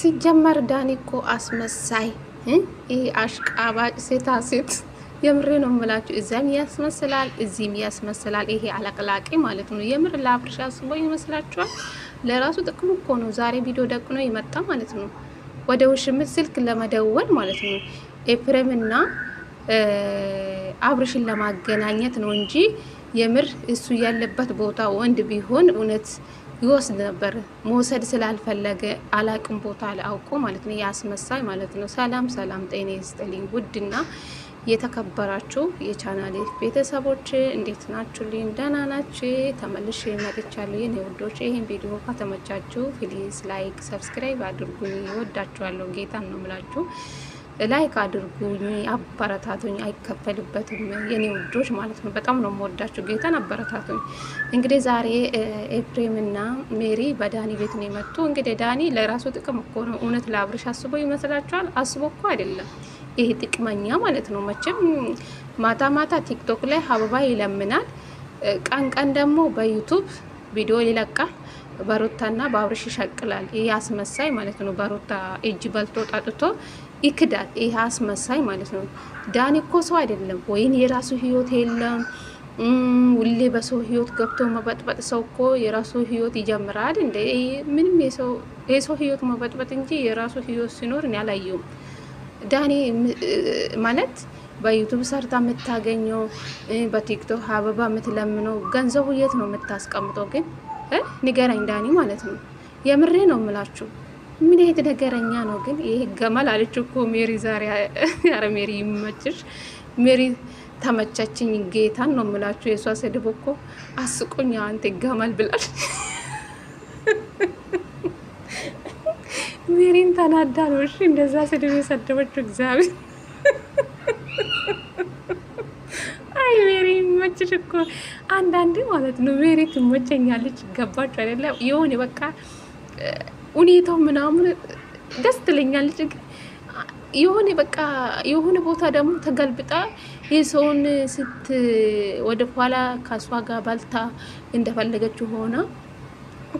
ሲጀመር ዳኒ እኮ አስመሳይ ይሄ አሽቃባጭ ሴት የምሬ ነው የምላችሁ። እዛም ያስመስላል እዚህም ያስመስላል። ይሄ አለቅላቂ ማለት ነው። የምር ለአብርሽ አስቦ ይመስላችኋል? ለራሱ ጥቅሙ እኮ ነው። ዛሬ ቪዲዮ ደቅኖ ይመጣ ማለት ነው። ወደ ውሽምት ስልክ ለመደወል ማለት ነው። ኤፍሬምና አብርሽን ለማገናኘት ነው እንጂ የምር እሱ ያለበት ቦታ ወንድ ቢሆን እውነት ይወስድ ነበር። መውሰድ ስላልፈለገ አላቅም ቦታ አውቆ ማለት ነው። ያስመሳይ ማለት ነው። ሰላም ሰላም፣ ጤና ይስጥልኝ ውድና የተከበራችሁ የቻናሌ ቤተሰቦች እንዴት ናችሁልኝ? ደህና ናችሁ? ተመልሼ መጥቻለሁ የኔ ውዶች። ይሄን ቪዲዮ ከተመቻችሁ ፕሊዝ ላይክ፣ ሰብስክራይብ አድርጉኝ። እወዳችኋለሁ። ጌታን ነው የምላችሁ። ላይክ አድርጉኝ፣ አበረታቱኝ። አይከፈልበትም የኔ ውዶች ማለት ነው። በጣም ነው የምወዳችሁ። ጌታን አበረታቱኝ። እንግዲህ ዛሬ ኤፍሬምና ሜሪ በዳኒ ቤት ነው የመጡ። እንግዲህ ዳኒ ለራሱ ጥቅም እኮ ነው። እውነት ለአብርሽ አስቦ ይመስላችኋል? አስቦ እኮ አይደለም። ይሄ ጥቅመኛ ማለት ነው። መቼም ማታ ማታ ቲክቶክ ላይ አበባ ይለምናል፣ ቀን ቀን ደግሞ በዩቱብ ቪዲዮ ይለቃል። በሩታና በአብርሽ ይሸቅላል። ይሄ አስመሳይ ማለት ነው። በሩታ እጅ በልቶ ጠጥቶ ይክዳል። ይሄ አስመሳይ ማለት ነው። ዳኒ እኮ ሰው አይደለም ወይን የራሱ ህይወት የለም። ሁሌ በሰው ህይወት ገብቶ መበጥበጥ። ሰው እኮ የራሱ ህይወት ይጀምራል እንደ ምንም የሰው ህይወት መበጥበጥ እንጂ የራሱ ህይወት ሲኖር እኔ አላየሁም። ዳኒ ማለት በዩቱብ ሰርታ የምታገኘው በቲክቶክ አበባ የምትለምነው ገንዘቡ የት ነው የምታስቀምጠው? ግን ንገረኝ ዳኒ ማለት ነው። የምሬ ነው የምላችሁ። ምን አይነት ነገረኛ ነው ግን ይሄ ገመል አለች እኮ ሜሪ ዛሬ። ያረ ሜሪ ይመችሽ። ሜሪ ተመቻችኝ። ጌታን ነው የምላችሁ። የሷ ስድብ እኮ አስቆኛ። አንተ ገመል ብላል። ሜሪን ተናዳ ነው እሺ እንደዛ ስድብ የሰደበችው። እግዚአብሔር አይ ሜሪ ይመችሽ እኮ አንዳንዴ ማለት ነው። ሜሪ ትመቸኛለች። ገባችሁ አይደለ? የሆነ በቃ ሁኔታው ምናምን ደስ ትለኛለች። የሆነ በቃ የሆነ ቦታ ደግሞ ተገልብጣ የሰውን ወደ ኋላ ከሷ ጋር ባልታ እንደፈለገችው ሆና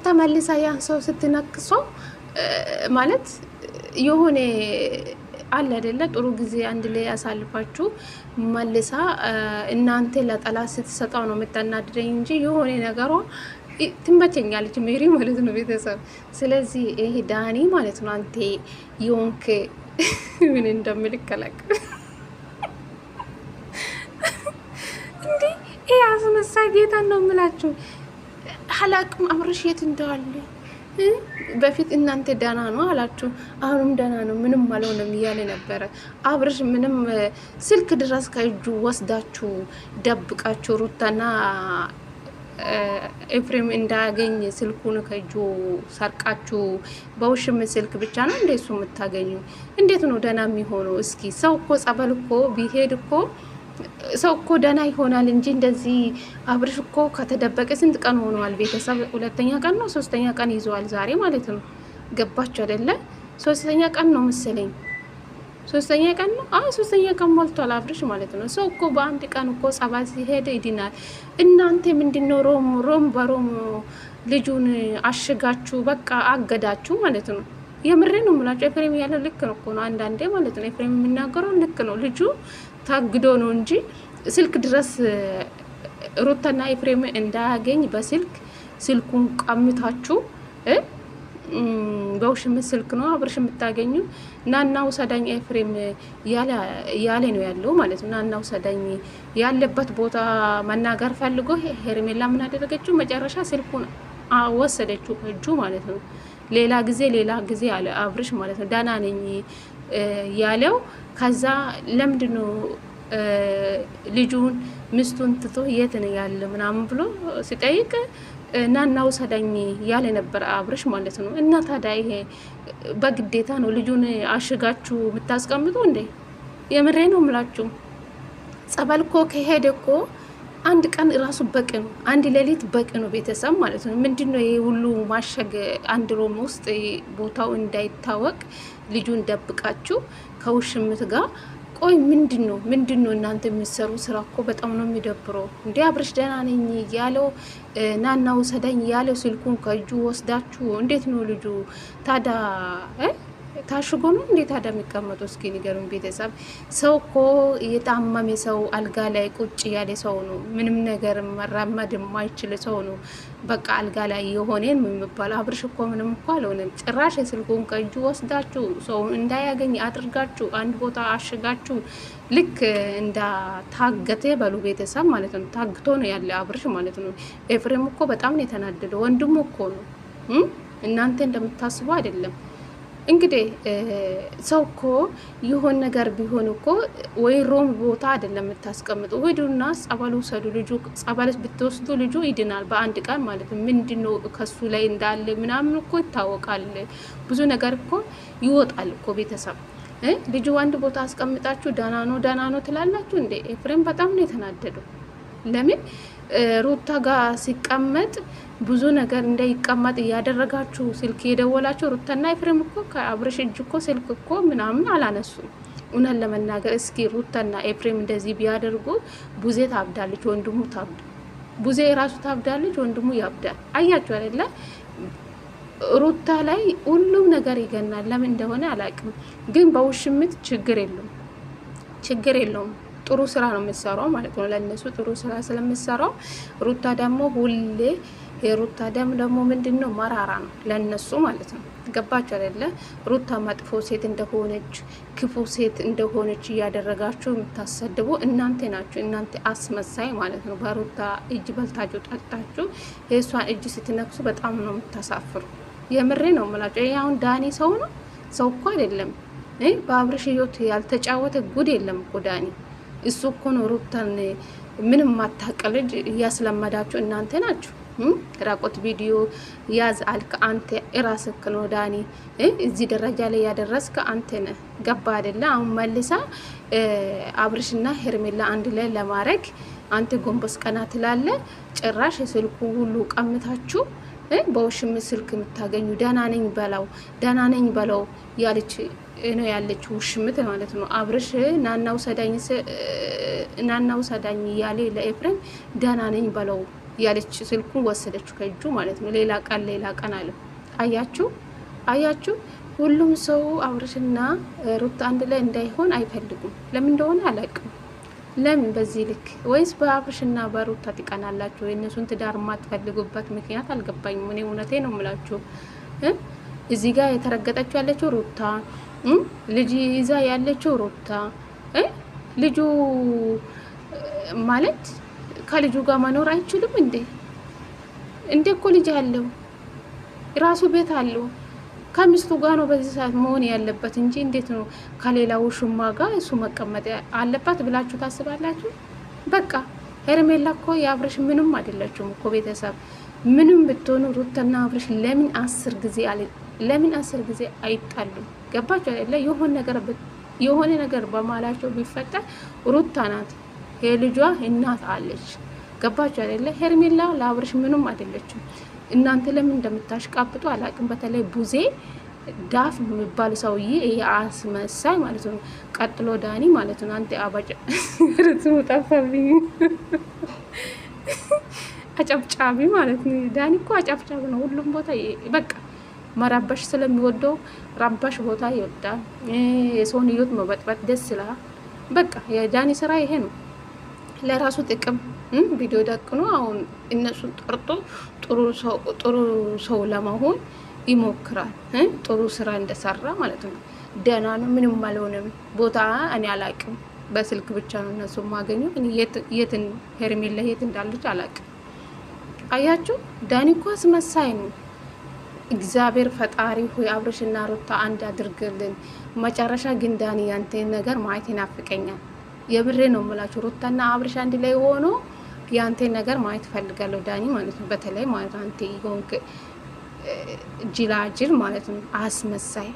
ተመልሳ ያን ሰው ስትነክሰው ማለት የሆነ አለ አይደለ? ጥሩ ጊዜ አንድ ላይ ያሳልፋችሁ መልሳ እናንተ ለጠላት ስትሰጣው ነው የምታናድደኝ እንጂ የሆነ ነገሯ ትመቸኛለች ሜሪ ማለት ነው ቤተሰብ። ስለዚህ ይሄ ዳኒ ማለት ነው አንተ የሆንክ ምን እንደምልከለክ እንዴ ይሄ አስመሳይ ጌታን ነው የምላችሁ። ሀላቅም አብርሽ የት እንደዋለ በፊት እናንተ ደህና ነው አላችሁ፣ አሁንም ደህና ነው ምንም አልሆነም እያለ ነበረ። አብርሽ ምንም ስልክ ድረስ ከእጁ ወስዳችሁ ደብቃችሁ ሩታና ኤፍሬም እንዳያገኝ ስልኩን ከእጁ ሰርቃችሁ በውሽም ስልክ ብቻ ነው እንደ እሱ የምታገኙ? እንዴት ነው ደህና የሚሆነው? እስኪ ሰው እኮ ጸበል እኮ ቢሄድ እኮ ሰው እኮ ደህና ይሆናል እንጂ እንደዚህ አብርሽ እኮ ከተደበቀ ስንት ቀን ሆነዋል? ቤተሰብ 2ኛ ቀን ነው 3ኛ ቀን ይዘዋል ዛሬ ማለት ነው። ገባችሁ አይደለ? 3ኛ ቀን ነው መሰለኝ 3ኛ ቀን ነው። 3ኛ ቀን ሞልቷል አብርሽ ማለት ነው። ሰው እኮ በአንድ ቀን እኮ ጸባል ሲሄድ ይድናል። እናንተ ምንድነው ሮም በሮም ልጁን አሽጋችሁ በቃ አገዳችሁ ማለት ነው። የምሬ ነው የምላችሁ። ኤፍሬም ያለው ልክ ነው እኮ ነው አንዳንዴ ማለት ነው። ኤፍሬም የሚናገረው ልክ ነው። ልጁ ታግዶ ነው እንጂ ስልክ ድረስ ሩታና ኤፍሬም እንዳያገኝ በስልክ ስልኩን ቀምታችሁ በውሽምት ስልክ ነው አብርሽ የምታገኙ። ናና ውሰዳኝ ኤፍሬም ያለ ነው ያለው ማለት ነው። ናና ውሰዳኝ ያለበት ቦታ መናገር ፈልጎ ሄርሜላ ምን አደረገችው? መጨረሻ ስልኩን ወሰደችው እጁ ማለት ነው። ሌላ ጊዜ አለ አብርሽ ማለት ነው። ደህና ነኝ ያለው። ከዛ ለምንድነው ልጁን ሚስቱን ትቶ የት ነው ያለ ምናምን ብሎ ሲጠይቅ ናና ውሰዳኝ ያለ ነበር አብርሽ ማለት ነው። እና ታዲያ ይሄ በግዴታ ነው ልጁን አሽጋችሁ የምታስቀምጡ እንዴ? የምሬ ነው የምላችሁ። ጸበል እኮ ከሄደ እኮ አንድ ቀን ራሱ በቂ ነው። አንድ ሌሊት በቂ ነው ቤተሰብ ማለት ነው። ምንድነው ይሄ ሁሉ ማሸግ? አንድ ሮም ውስጥ ቦታው እንዳይታወቅ ልጁን ደብቃችሁ ከውሽምት ጋር ቆይ ምንድነው እናንተ የሚሰሩ ስራ እኮ በጣም ነው የሚደብረው። እንዴ አብርሽ ደህና ነኝ ያለው ናና ውሰደኝ ያለው ስልኩን ከእጁ ወስዳችሁ እንዴት ነው ልጁ ታዳ ታሽጎ ነው እንዴት ታዲያ የሚቀመጡ? እስኪ ንገሩን ቤተሰብ። ሰው እኮ የታመመ ሰው አልጋ ላይ ቁጭ ያለ ሰው ነው፣ ምንም ነገር መራመድ የማይችል ሰው ነው። በቃ አልጋ ላይ የሆነን የሚባለው አብርሽ እኮ ምንም እኮ አልሆነም። ጭራሽ የስልኩን ከእጁ ወስዳችሁ ሰው እንዳያገኝ አድርጋችሁ አንድ ቦታ አሽጋችሁ ልክ እንዳ ታገተ በሉ ቤተሰብ ማለት ነው። ታግቶ ነው ያለ አብርሽ ማለት ነው። ኤፍሬም እኮ በጣም ነው የተናደደው። ወንድሙ እኮ ነው፣ እናንተ እንደምታስቡ አይደለም። እንግዲህ ሰው እኮ ይሆን ነገር ቢሆን እኮ ወይ ሮም ቦታ አይደለም የምታስቀምጡ። ሂዱና ጸበል ውሰዱ። ልጁ ጸበል ብትወስዱ ልጁ ይድናል በአንድ ቀን ማለት ነው። ምንድነው ከሱ ላይ እንዳለ ምናምን እኮ ይታወቃል። ብዙ ነገር እኮ ይወጣል እኮ ቤተሰብ። ልጁ አንድ ቦታ አስቀምጣችሁ ደህና ነው ትላላችሁ እንዴ? ኤፍሬም በጣም ነው የተናደደው። ለምን ሩታ ጋር ሲቀመጥ ብዙ ነገር እንዳይቀመጥ እያደረጋችሁ ስልክ የደወላችሁ ሩታና ኤፍሬም እኮ ከአብርሽ እጅ እኮ ስልክ እኮ ምናምን አላነሱም። እውነት ለመናገር እስኪ ሩታና ኤፍሬም እንደዚህ ቢያደርጉ ቡዜ ታብዳለች፣ ወንድሙ ታብዳል። ቡዜ ራሱ ታብዳለች፣ ወንድሙ ያብዳል። አያችሁ አይደለ? ሩታ ላይ ሁሉም ነገር ይገናል። ለምን እንደሆነ አላውቅም፣ ግን በውሽምት ችግር የለውም። ጥሩ ስራ ነው የምትሰራው ማለት ነው። ለእነሱ ጥሩ ስራ ስለምትሰራው ሩታ ደግሞ ሁሌ የሩታ ደም ደግሞ ምንድነው መራራ ነው ለእነሱ ማለት ነው። ገባችሁ አይደለ? ሩታ መጥፎ ሴት እንደሆነች ክፉ ሴት እንደሆነች እያደረጋችሁ የምታሰድቡ እናንተ ናችሁ። እናንተ አስመሳይ ማለት ነው። በሩታ እጅ በልታችሁ ጠጣችሁ የእሷን እጅ ስትነክሱ በጣም ነው የምታሳፍሩ። የምሬ ነው የምላችሁ። ይሄ አሁን ዳኒ ሰው ነው? ሰው እኮ አይደለም። በአብርሽ ህይወት ያልተጫወተ ጉድ የለም እኮ ዳኒ። እሱ እኮ ነው ሩታን ምንም ማታቀልጅ እያስለመዳችሁ እናንተ ናችሁ። ራቆት ቪዲዮ ያዝ አልክ አንተ እራስክ ነው ዳኒ። እዚህ ደረጃ ላይ ያደረስከ አንተ ነህ። ገባ አይደለ? አሁን መልሳ አብርሽና ሄርሜላ አንድ ላይ ለማድረግ አንተ ጎንበስ ቀና ትላለ። ጭራሽ የስልኩ ሁሉ ቀምታችሁ በውሽም ስልክ የምታገኙ ደህና ነኝ በለው ያለች ነው ያለች ውሽምት ማለት ነው። አብርሽ ናናው ሰዳኝ እያለ ለኤፍሬም ደህና ነኝ በለው ያለች ስልኩን ወሰደችው ከእጁ ማለት ነው። ሌላ ቀን አለ። አያችሁ ሁሉም ሰው አብርሽና ሩታ አንድ ላይ እንዳይሆን አይፈልጉም። ለምን እንደሆነ አላውቅም። ለምን በዚህ ልክ? ወይስ በአብርሽና በሩታ ትቀናላችሁ? የእነሱን ትዳር ማትፈልጉበት ምክንያት አልገባኝም። እኔ እውነቴ ነው የምላችሁ። እዚህ ጋር የተረገጠችው ያለችው ሩታ፣ ልጅ ይዛ ያለችው ሩታ። ልጁ ማለት ከልጁ ጋር መኖር አይችልም እንዴ? እኮ ልጅ አለው፣ ራሱ ቤት አለው፣ ከሚስቱ ጋር ነው በዚህ ሰዓት መሆን ያለበት እንጂ እንዴት ነው ከሌላ ውሽማ ጋር እሱ መቀመጥ አለባት ብላችሁ ታስባላችሁ? በቃ ሄርሜላ እኮ የአብርሽ ምንም አይደላችሁም እኮ ቤተሰብ። ምንም ብትሆኑ ሩታና አብርሽ ለምን 10 ጊዜ አይጣሉም? ገባችሁ አይደለ? የሆነ ነገር በማላቸው ቢፈጠር ሩታ ናት የልጇ እናት አለች። ገባችሁ አይደለ? ሄርሜላ ለአብርሽ ምንም አይደለችም። እናንተ ለምን እንደምታሽቃብጡ አላቅም። በተለይ ቡዜ ዳፍ የሚባል ሰውዬ የአስመሳይ ማለት ነው። ቀጥሎ ዳኒ ማለት ነው። አንተ አባጭ ርትሙ ጠፋብኝ። አጨብጫቢ ማለት ነው። ዳኒ እኮ አጨብጫቢ ነው። ሁሉም ቦታ በቃ መራባሽ ስለሚወደው ራባሽ ቦታ ይወዳል። የሰውን ህይወት መበጥበጥ ደስ ይላል። በቃ የዳኒ ስራ ይሄ ነው። ለራሱ ጥቅም ቪዲዮ ደቅኖ አሁን እነሱን ጠርቶ ጥሩ ሰው ለመሆን ይሞክራል። ጥሩ ስራ እንደሰራ ማለት ነው። ደህና ነው፣ ምንም አልሆነም። ቦታ እኔ አላቅም። በስልክ ብቻ ነው እነሱ ማገኘው። እኔ የትን ሄርሜላ የት እንዳለች አላቅም። አያችሁ፣ ዳኒ እኮ አስመሳይ ነው። እግዚአብሔር ፈጣሪ ሆይ አብርሽና ሩታ አንድ አድርግልን። መጨረሻ ግን ዳኒ ያንተ ነገር ማየት ይናፍቀኛል። የብሬ ነው የምላችሁ። ሩታና አብርሽ አንድ ላይ ሆኖ ያንተ ነገር ማየት ፈልጋለሁ ዳኒ ማለት ነው። በተለይ ማለት አንተ ይሆንክ ጅላጅል ማለት ነው። አስመሳይ